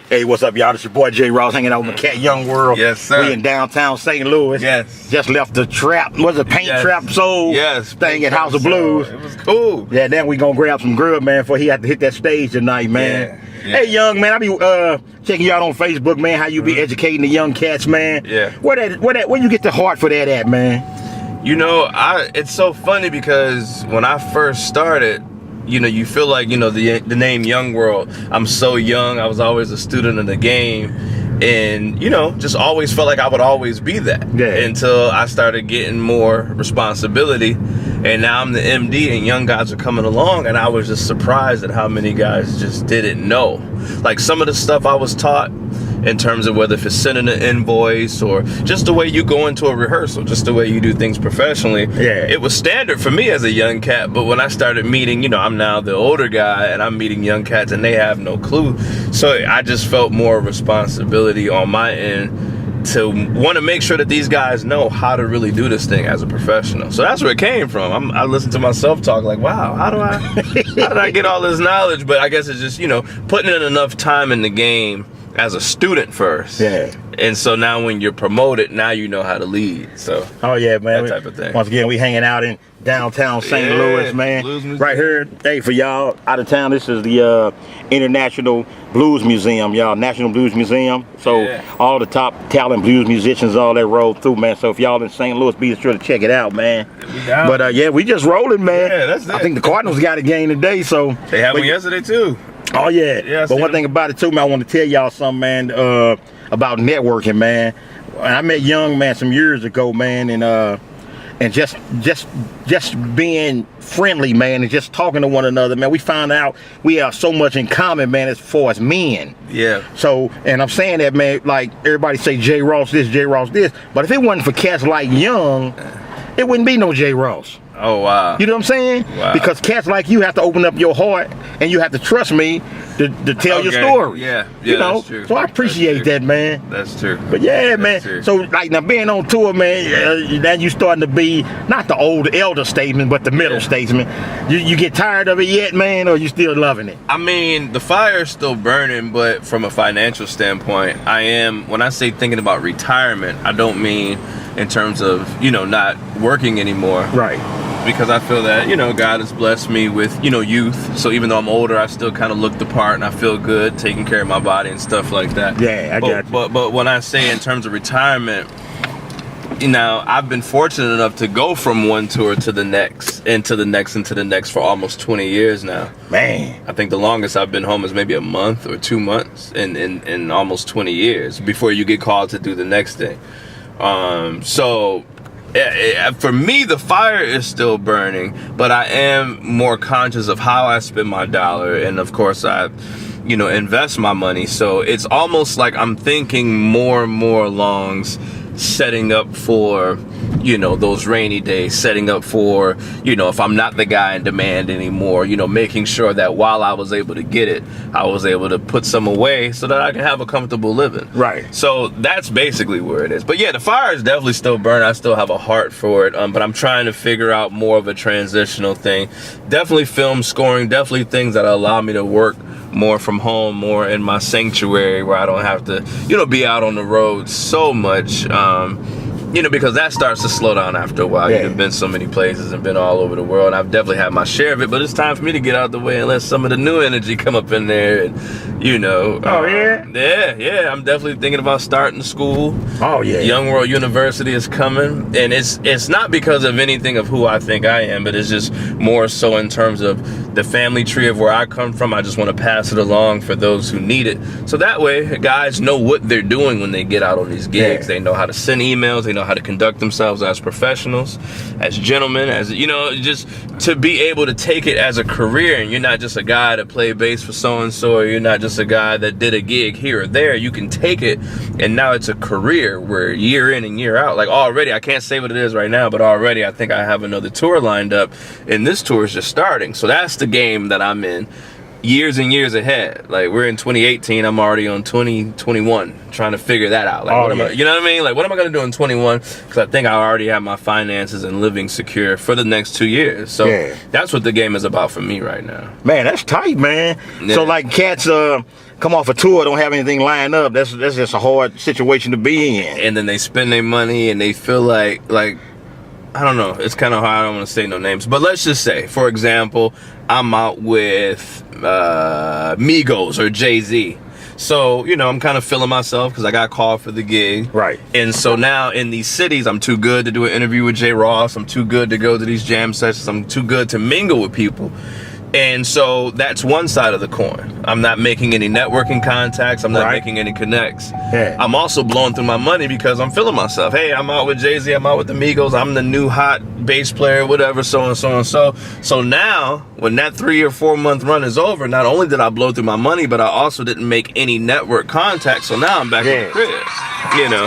Hey, what's up, y'all? It's your boy J. Ross hanging out with my cat Young World. Yes, sir. We in downtown St. Louis. Yes. Just left the trap. Was it Paint Trap Soul? Yes. Thing at House of Blues. It was cool. Yeah, then we gonna grab some grub, man, before he had to hit that stage tonight, man. Yeah. Hey, Young, man, I be checking you out on Facebook, man. How you be educating the young cats, man? Yeah. Where you get the heart for that at, man? You know, it's so funny because when I first started, you know, you feel like, you know, the name Young World. I'm so young. I was always a student of the game, and you know, just always felt like I would always be that. Yeah. Until I started getting more responsibility, and now I'm the MD, and young guys are coming along, and I was just surprised at how many guys just didn't know. Like some of the stuff I was taught, in terms of whether if it's sending an invoice or just the way you go into a rehearsal, just the way you do things professionally. Yeah. It was standard for me as a young cat, but when I started meeting, you know, I'm now the older guy and I'm meeting young cats and they have no clue. So I just felt more responsibility on my end to want to make sure that these guys know how to really do this thing as a professional. So that's where it came from. I listen to myself talk like, wow, how did I get all this knowledge? But I guess it's just, you know, putting in enough time in the game as a student first. Yeah. And so now when you're promoted, now you know how to lead. So oh yeah, man. That type of thing. Once again, we hanging out in downtown St. Louis, man. Right here. Hey, for y'all out of town, this is the International Blues Museum, y'all. National Blues Museum. So all the top talent blues musicians, all that roll through, man. So if y'all in St. Louis, be sure to check it out, man. But yeah, we just rolling, man. Yeah, that's it. I think the Cardinals got a game today, so they had one yesterday too. Oh yeah. Yeah. But one thing about it too, man, I want to tell y'all something, man, about networking, man. I met Young, man, some years ago, man, and just being friendly, man, and just talking to one another, man. We found out we have so much in common, man, as far as men. Yeah. So, and I'm saying that, man, like everybody say J. Ross this, J. Ross this, but if it wasn't for cats like Young, it wouldn't be no J. Ross. Oh wow. You know what I'm saying? Wow. Because cats like you have to open up your heart and you have to trust me to tell your story. Yeah, you know. That's true. So I appreciate that, man. That's true. But yeah, That's man. true. So like now being on tour, man, now you starting to be not the old elder statesman, but the middle statesman. You get tired of it yet, man, or you still loving it? I mean, the fire is still burning, but from a financial standpoint, I am. When I say thinking about retirement, I don't mean in terms of, you know, not working anymore. Right. Because I feel that, you know, God has blessed me with, you know, youth. So even though I'm older, I still kind of look the part and I feel good taking care of my body and stuff like that. Yeah, I got you. But when I say in terms of retirement, you know, I've been fortunate enough to go from one tour to the next, and to the next, and to the next for almost 20 years now. Man. I think the longest I've been home is maybe a month or 2 months in almost 20 years before you get called to do the next thing. So for me, the fire is still burning, but I am more conscious of how I spend my dollar, and of course I, you know, invest my money. So it's almost like I'm thinking more and more along setting up for, you know, those rainy days, setting up for, you know, if I'm not the guy in demand anymore, you know, making sure that while I was able to get it, I was able to put some away so that I can have a comfortable living. Right. So that's basically where it is. But yeah, the fire is definitely still burning. I still have a heart for it, but I'm trying to figure out more of a transitional thing. Definitely film scoring, definitely things that allow me to work more from home, more in my sanctuary where I don't have to, you know, be out on the road so much. You know, because that starts to slow down after a while. Yeah. You've been so many places and been all over the world. I've definitely had my share of it, but it's time for me to get out the way and let some of the new energy come up in there. And, you know. Oh, yeah? Yeah. I'm definitely thinking about starting school. Oh, yeah. Young World University is coming. And it's not because of anything of who I think I am, but it's just more so in terms of the family tree of where I come from. I just want to pass it along for those who need it. So that way, guys know what they're doing when they get out on these gigs. Yeah. They know how to send emails. They know how to conduct themselves as professionals, as gentlemen, as, you know, just to be able to take it as a career. And you're not just a guy that played bass for so-and-so, or you're not just a guy that did a gig here or there. You can take it, and now it's a career where year in and year out, like already, I can't say what it is right now, but already I think I have another tour lined up, and this tour is just starting. So that's the game that I'm in. years and years ahead. Like we're in 2018, I'm already on 2021 trying to figure that out. Like what am I, you know what I mean? Like what am I going to do in 21? Because I think I already have my finances and living secure for the next 2 years. So that's what the game is about for me right now. Man, that's tight, man. Yeah. So like cats come off a tour, don't have anything lined up. That's just a hard situation to be in. And then they spend their money and they feel like I don't know. It's kind of hard. I don't want to say no names, but let's just say, for example, I'm out with Migos or Jay-Z. So, you know, I'm kind of feeling myself because I got called for the gig. Right. And so now in these cities, I'm too good to do an interview with J. Ross. I'm too good to go to these jam sessions. I'm too good to mingle with people. And so that's one side of the coin. I'm not making any networking contacts. I'm not making any connects. Yeah. I'm also blowing through my money because I'm feeling myself. Hey, I'm out with Jay-Z. I'm out with the Migos. I'm the new hot bass player, whatever, so and so and so. So now, when that 3 or 4 month run is over, not only did I blow through my money, but I also didn't make any network contacts. So now I'm back at the crib, you know.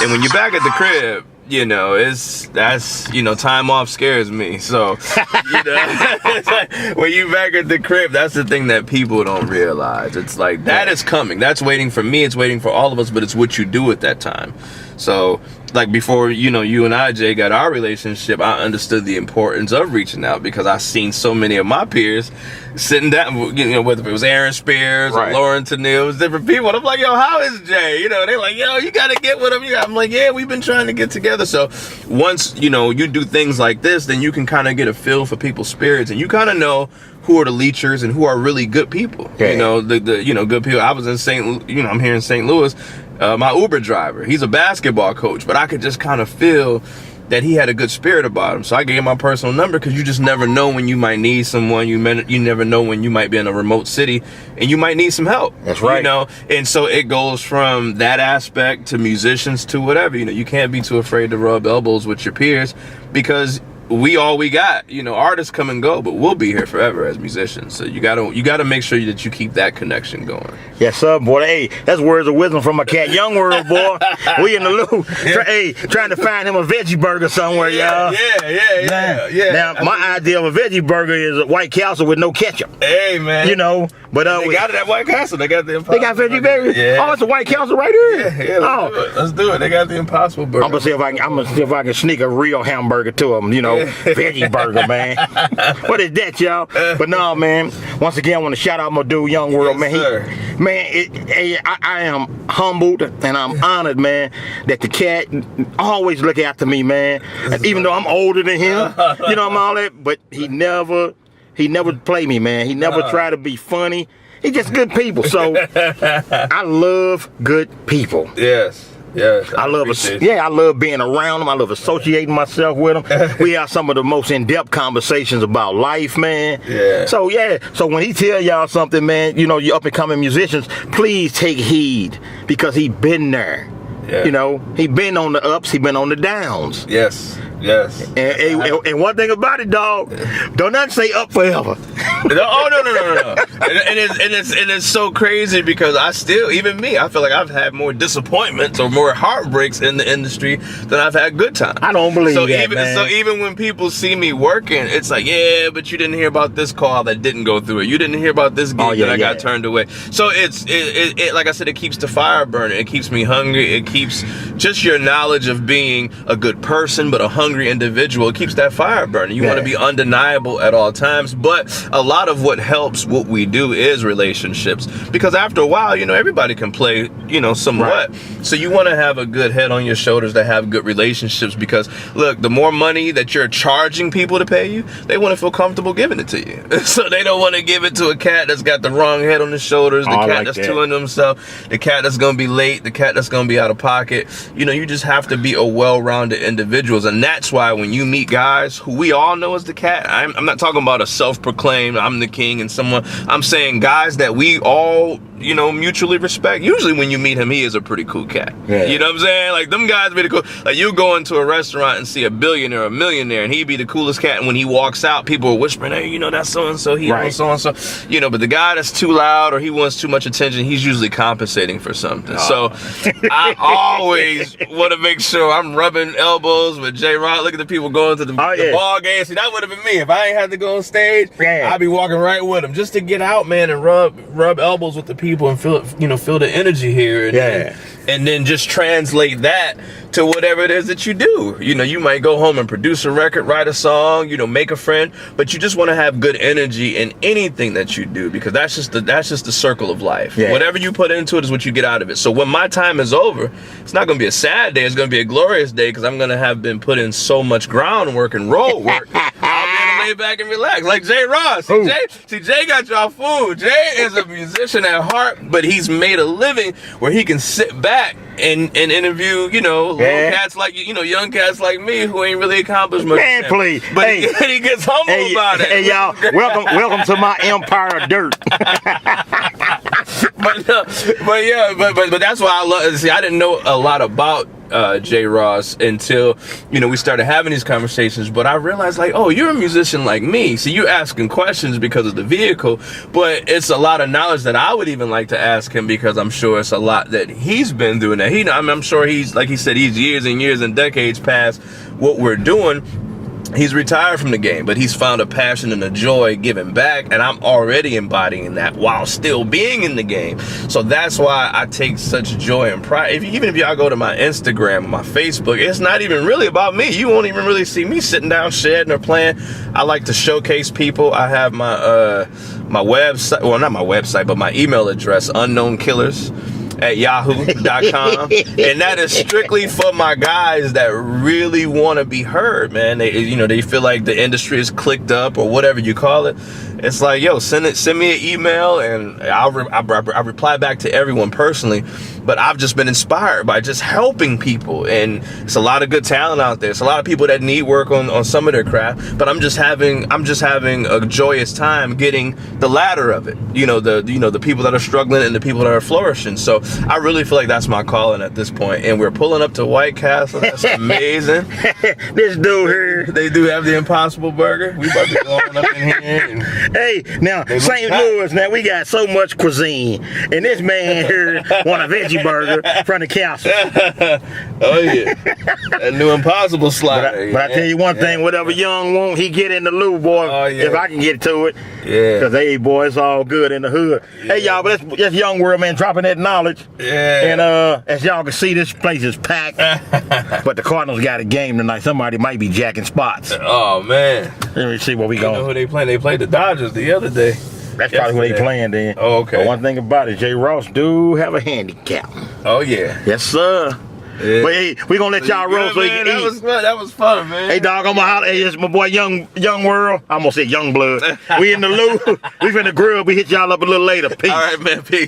And when you're back at the crib, you know, that's time off scares me. So, you know, it's like, when you back at the crib, that's the thing that people don't realize. It's like, that is coming. That's waiting for me. It's waiting for all of us, but it's what you do at that time. So, like before, you know, you and I, Jay, got our relationship, I understood the importance of reaching out because I've seen so many of my peers sitting down, you know, whether it was Aaron Spears or Lauren Tennille, it was different people. And I'm like, yo, how is Jay? You know, they're like, yo, you got to get with him. I'm like, yeah, we've been trying to get together. So once, you know, you do things like this, then you can kind of get a feel for people's spirits and you kind of know who are the leechers and who are really good people. You know, the good people. I was in I'm here in St. Louis. My Uber driver, he's a basketball coach, but I could just kind of feel that he had a good spirit about him. So I gave him my personal number because you just never know when you might need someone. You never know when you might be in a remote city and you might need some help. That's right. You know, and so it goes from that aspect to musicians to whatever. You know, you can't be too afraid to rub elbows with your peers because we got, you know, artists come and go, but we'll be here forever as musicians. So you gotta make sure that you keep that connection going. Yes, sir, boy. Hey, that's words of wisdom from my cat, Young World, boy. We in the loop. Trying to find him a veggie burger somewhere, y'all. Yeah. Now, my idea of a veggie burger is a White Castle with no ketchup. Hey, man. You know, but they got it at White Castle. They got the Impossible. They got veggie burger. Yeah. Oh, it's a White Castle right here. Yeah. Let's do it. They got the Impossible burger. I'm gonna see if I can sneak a real hamburger to them. You know, veggie burger, man. What is that, y'all? But no, man. Once again, I want to shout out my dude, Young World, man. I am humbled and I'm honored, man, that the cat always look after me, man. Even though I'm older than him, you know, I'm all that. But he never play me, man. He never try to be funny. He just good people. So I love good people. Yes. I love being around them. I love associating myself with them. We have some of the most in-depth conversations about life, man. Yeah. So when he tell y'all something, man, you know, you up and coming musicians, please take heed because he been there. Yeah. You know, he been on the ups, he been on the downs. Yes. And one thing about it, dog, don't not say up forever. No. And it's so crazy because I feel like I've had more disappointments or more heartbreaks in the industry than I've had good times. I don't believe that, man. So even when people see me working, it's like, yeah, but you didn't hear about this call that didn't go through. You didn't hear about this gig that I got turned away. So it like I said, it keeps the fire burning. It keeps me hungry. It keeps just your knowledge of being a good person, but a hungry individual. It keeps that fire burning. You want to be undeniable at all times. But a lot of what helps what we do is relationships, because after a while, you know, everybody can play, you know, somewhat. Right. So you want to have a good head on your shoulders to have good relationships, because look, the more money that you're charging people to pay you, they want to feel comfortable giving it to you. So they don't want to give it to a cat that's got the wrong head on his shoulders, the cat that's too into himself, the cat that's going to be late, the cat that's going to be out of pocket. You know, you just have to be a well-rounded individuals. And that's why when you meet guys who we all know as the cat, I'm not talking about a self-proclaimed, I'm the king and someone, I'm saying guys that we all you know, mutually respect. Usually when you meet him, he is a pretty cool cat. Yeah. You know what I'm saying? Like, them guys be the cool. Like, you go into a restaurant and see a billionaire or a millionaire, and he'd be the coolest cat. And when he walks out, people are whispering, hey, you know, that's so-and-so, he owns so-and-so. You know, but the guy that's too loud or he wants too much attention, he's usually compensating for something. So I always want to make sure I'm rubbing elbows with J-Rod. Look at the people going to the ball game. See, that would have been me. If I ain't had to go on stage, I'd be walking right with him just to get out, man, and rub elbows with the people and feel the energy here. And then just translate that to whatever it is that you do. You know, you might go home and produce a record, write a song, you know, make a friend, but you just want to have good energy in anything that you do, because that's just the circle of life. Whatever you put into it is what you get out of it. So when my time is over, it's not going to be a sad day. It's going to be a glorious day, because I'm going to have been put in so much groundwork and road work. I'll be able to lay back and relax. Like J. Ross. See, Jay got y'all food. Jay is a musician at heart, but he's made a living where he can sit back and interview, you know, little cats like you know, young cats like me who ain't really accomplished much. Man, please. But he gets humble about it. Hey, y'all, welcome to my empire of dirt. but that's why I love. See, I didn't know a lot about J. Ross until, you know, we started having these conversations. But I realized, like, oh, you're a musician like me. So you're asking questions because of the vehicle, but it's a lot of knowledge that I would even like to ask him, because I'm sure it's a lot that he's been doing. That I'm sure he's, like he said, he's years and years and decades past what we're doing. He's retired from the game, but he's found a passion and a joy giving back, and I'm already embodying that while still being in the game. So that's why I take such joy and pride. Even if y'all go to my Instagram or my Facebook, it's not even really about me. You won't even really see me sitting down, shedding or playing. I like to showcase people. I have my my website, well, not my website, but my email address, unknownkillers@yahoo.com, and that is strictly for my guys that really want to be heard, man. They feel like the industry is clicked up or whatever you call it. It's like, yo, send me an email, and I reply back to everyone personally. But I've just been inspired by just helping people, and it's a lot of good talent out there. It's a lot of people that need work on some of their craft, but I'm just having a joyous time getting the ladder of it. The people that are struggling and the people that are flourishing. So I really feel like that's my calling at this point. And we're pulling up to White Castle. That's amazing. This dude here, they do have the Impossible Burger. We about to go on up in here. Hey, now St. Louis, now we got so much cuisine, and this man here want a veggie burger from the castle. Oh yeah, that new Impossible slider. But I tell you one thing, whatever Young want, he get in the loop, boy. Oh, yeah. If I can get to it. Yeah. Because, hey, boy, it's all good in the hood. Yeah. Hey, y'all, but that's Young World, man, dropping that knowledge. Yeah. And as y'all can see, this place is packed. But the Cardinals got a game tonight. Somebody might be jacking spots. Oh, man. Let me see what we going. You know who they playing? They played the Dodgers the other day. That's probably who they playing then. Oh, okay. But one thing about it, J. Ross do have a handicap. Oh, yeah. Yes, sir. Yeah. But hey, we gonna let y'all roll so you can eat. That was fun, man. Hey, dog, I'm gonna holler. Hey, it's my boy Young World. I'm gonna say Young Blood. We in the loop. We finna grill. We hit y'all up a little later. Peace. All right, man. Peace.